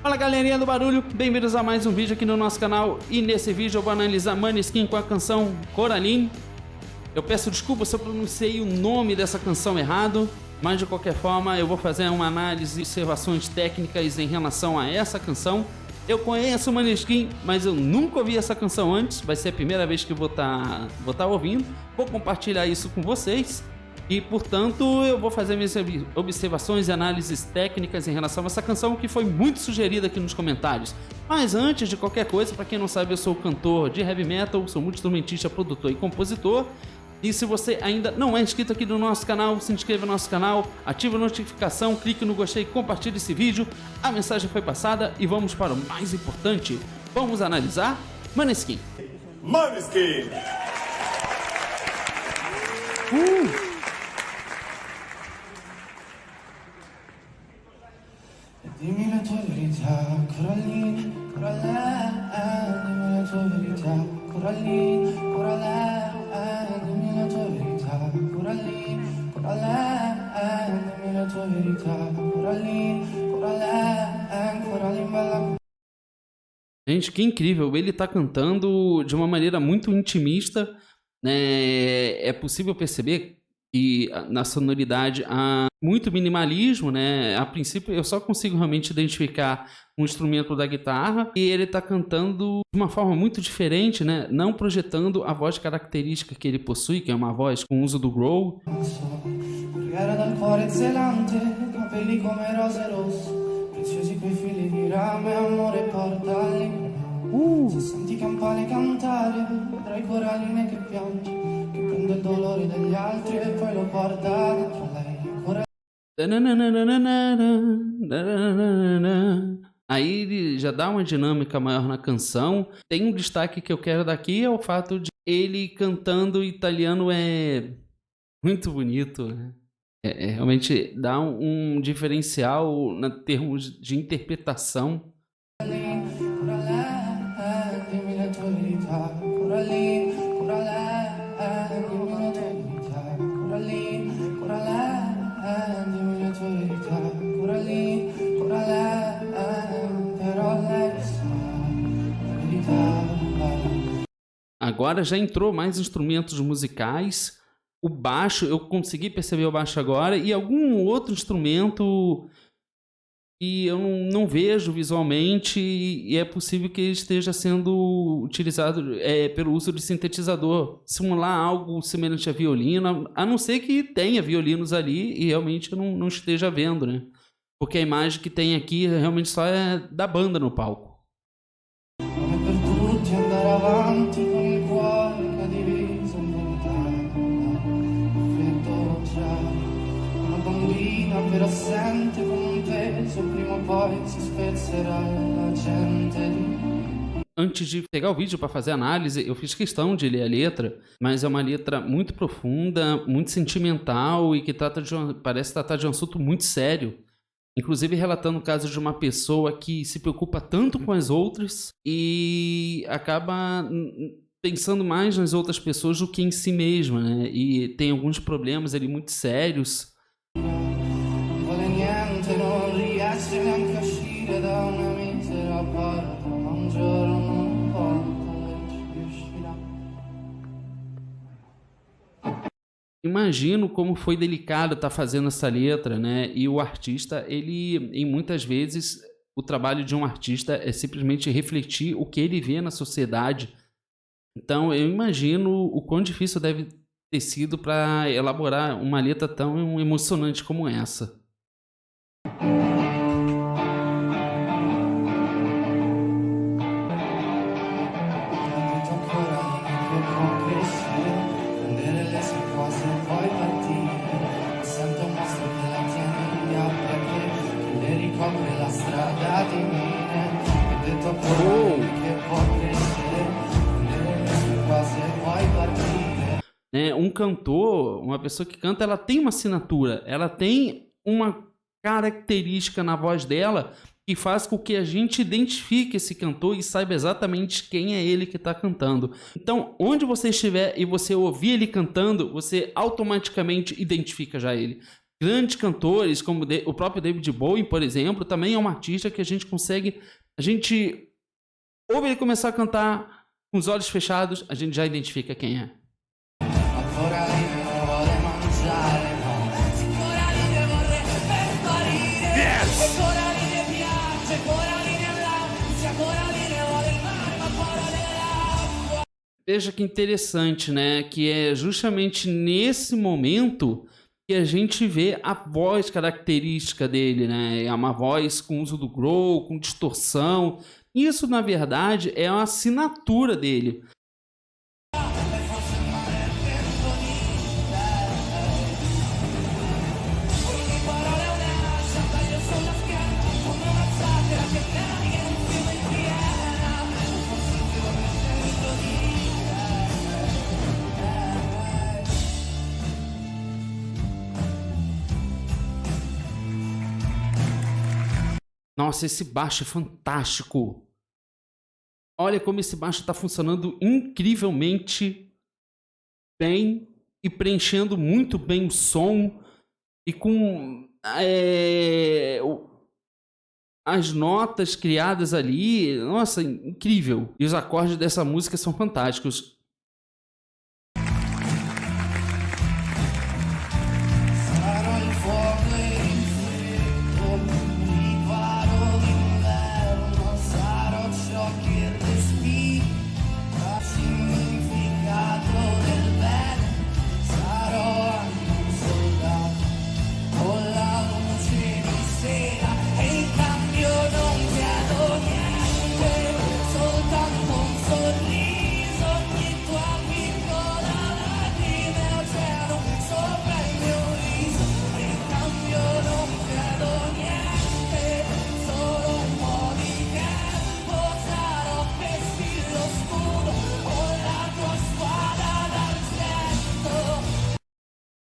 Fala galerinha do barulho, bem-vindos a mais um vídeo aqui no nosso canal. E nesse vídeo eu vou analisar Måneskin com a canção Coraline. Eu peço desculpa se eu pronunciei o nome dessa canção errado, mas de qualquer forma eu vou fazer uma análise e observações técnicas em relação a essa canção. Eu conheço o Måneskin, mas eu nunca ouvi essa canção antes, vai ser a primeira vez que eu vou tá ouvindo. Vou compartilhar isso com vocês. E, portanto, eu vou fazer minhas observações e análises técnicas em relação a essa canção que foi muito sugerida aqui nos comentários. Mas antes de qualquer coisa, para quem não sabe, eu sou cantor de heavy metal, sou multi-instrumentista, produtor e compositor. E se você ainda não é inscrito aqui no nosso canal, se inscreva no nosso canal, ative a notificação, clique no gostei e compartilhe esse vídeo. A mensagem foi passada e vamos para o mais importante. Vamos analisar Måneskin. Måneskin! Dimmi la tua verità, Coraline, Coraline, dimmi la tua verità, Coraline, Coraline, dimmi la tua verità, Coraline, Coraline, dimmi la tua verità, Coraline, Coraline, Coraline bella. Gente, que incrível, ele tá cantando de uma maneira muito intimista, né? É possível perceber que na sonoridade há muito minimalismo, né? A princípio eu só consigo realmente identificar um instrumento da guitarra e ele tá cantando de uma forma muito diferente, né? Não projetando a voz característica que ele possui, que é uma voz com uso do growl. Brigare dal cuore zelante, capelli come rose rosse, preziosi quei fili di rame, amore portali. Se senti campane cantare, vedrai Coraline che piange, che prende il dolore degli altri e poi lo porta dentro lei. Aí ele já dá uma dinâmica maior na canção. Tem um destaque que eu quero daqui, é o fato de ele cantando italiano é muito bonito, né? Realmente dá um diferencial em termos de interpretação. Dimmi la tua verità, Coraline, Coraline, dimmi la tua verità, Coraline, Coraline, dimmi la tua verità, Coraline, Coraline, però lei sa la verità. Agora já entrou mais instrumentos musicais. O baixo, eu consegui perceber o baixo agora, e algum outro instrumento que eu não vejo visualmente, e é possível que ele esteja sendo utilizado pelo uso de sintetizador, simular algo semelhante a violino, a não ser que tenha violinos ali e realmente eu não esteja vendo, né? Porque a imagem que tem aqui realmente só é da banda no palco. Come per tutti andare avanti con il cuore che ha diviso un lontano, freddo già, una bambina per assente con un peso, prima o poi si spezzerà la gente. Antes de pegar o vídeo para fazer a análise, eu fiz questão de ler a letra, mas é uma letra muito profunda, muito sentimental e que parece tratar de um assunto muito sério. Inclusive relatando o caso de uma pessoa que se preocupa tanto com as outras e acaba pensando mais nas outras pessoas do que em si mesma, né? E tem alguns problemas ali muito sérios. Non vale niente, non riesce neanche a uscire da una misera porta, ma un giorno non importa, lei ci riuscirà. Imagino como foi delicado estar fazendo essa letra, né? E o artista, em muitas vezes, o trabalho de um artista é simplesmente refletir o que ele vê na sociedade. Então, eu imagino o quão difícil deve ter sido para elaborar uma letra tão emocionante como essa. Um cantor, uma pessoa que canta, ela tem uma assinatura, ela tem uma característica na voz dela que faz com que a gente identifique esse cantor e saiba exatamente quem é ele que está cantando. Então, onde você estiver e você ouvir ele cantando, você automaticamente identifica já ele. grandes cantores, como o próprio David Bowie, por exemplo, também é um artista que a gente ouve ele começar a cantar com os olhos fechados, a gente já identifica quem é. Veja que interessante, né? Que é justamente nesse momento que a gente vê a voz característica dele, né? É uma voz com uso do growl, com distorção. Isso, na verdade, é uma assinatura dele. Nossa, esse baixo é fantástico. Olha como esse baixo está funcionando incrivelmente bem e preenchendo muito bem o som e com as notas criadas ali. Nossa, incrível. E os acordes dessa música são fantásticos.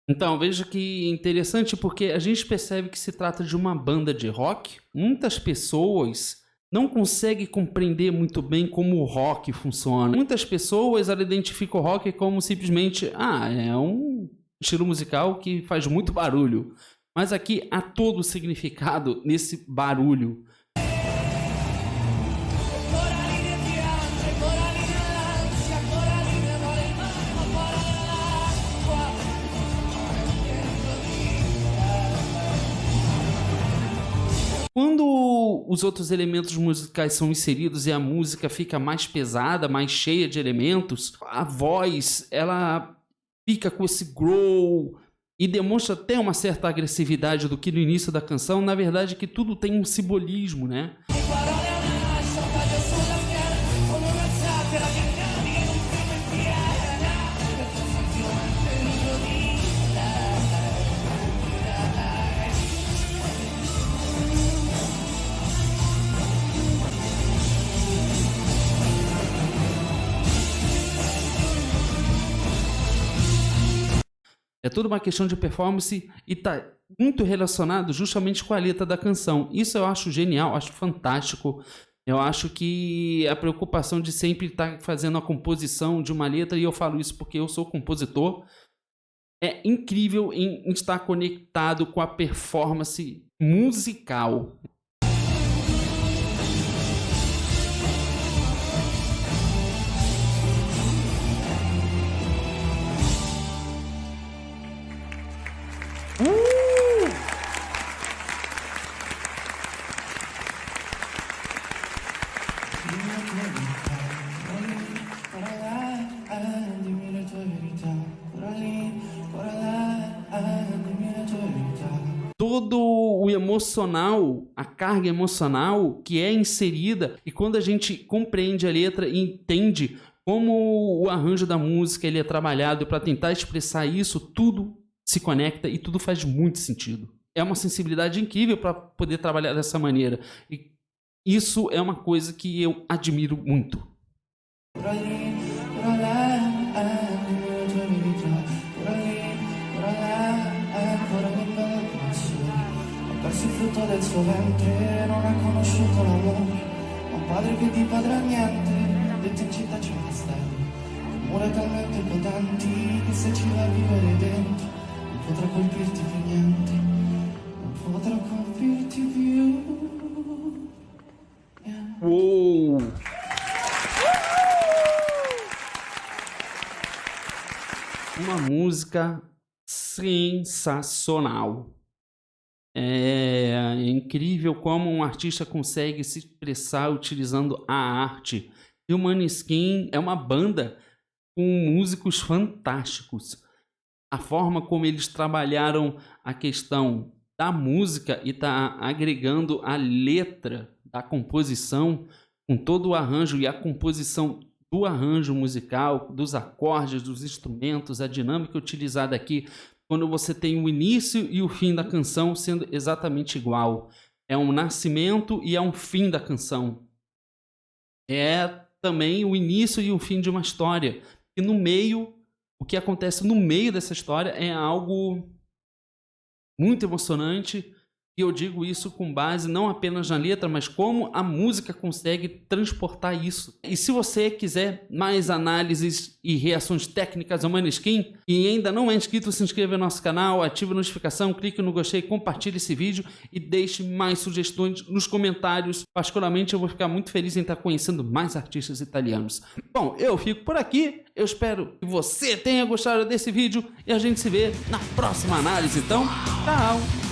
Então, veja que interessante, porque a gente percebe que se trata de uma banda de rock. Muitas pessoas não conseguem compreender muito bem como o rock funciona. Muitas pessoas identificam o rock como simplesmente, é um estilo musical que faz muito barulho. Mas aqui há todo o significado nesse barulho. Quando os outros elementos musicais são inseridos e a música fica mais pesada, mais cheia de elementos, a voz, ela fica com esse growl e demonstra até uma certa agressividade do que no início da canção. Na verdade, que tudo tem um simbolismo, né? É tudo uma questão de performance e está muito relacionado justamente com a letra da canção. Isso eu acho genial, acho fantástico. Eu acho que a preocupação de sempre estar fazendo a composição de uma letra, e eu falo isso porque eu sou compositor, é incrível em estar conectado com a performance musical. Todo o emocional, a carga emocional que é inserida, e quando a gente compreende a letra e entende como o arranjo da música ele é trabalhado para tentar expressar isso, tudo se conecta e tudo faz muito sentido. É uma sensibilidade incrível para poder trabalhar dessa maneira. E isso é uma coisa que eu admiro muito. Il frutto del suo ventre non ha conosciuto l'amore, un padre che di padre ha niente, dentro in città c'è un castello, con mura talmente potenti che se ci va a vivere dentro, potrò colpirti più niente, non potrò colpirti più. Yeah. Uou! Uma música sensacional. É incrível como um artista consegue se expressar utilizando a arte. E o Maneskin é uma banda com músicos fantásticos. A forma como eles trabalharam a questão da música e tá agregando a letra da composição com todo o arranjo e a composição do arranjo musical, dos acordes, dos instrumentos, a dinâmica utilizada aqui, quando você tem o início e o fim da canção sendo exatamente igual. É um nascimento e é um fim da canção. É também o início e o fim de uma história. E no meio, o que acontece no meio dessa história é algo muito emocionante. E eu digo isso com base não apenas na letra, mas como a música consegue transportar isso. E se você quiser mais análises e reações técnicas ao Maneskin e ainda não é inscrito, se inscreva no nosso canal, ative a notificação, clique no gostei, compartilhe esse vídeo e deixe mais sugestões nos comentários. Particularmente eu vou ficar muito feliz em estar conhecendo mais artistas italianos. Bom, eu fico por aqui. Eu espero que você tenha gostado desse vídeo e a gente se vê na próxima análise. Então, tchau!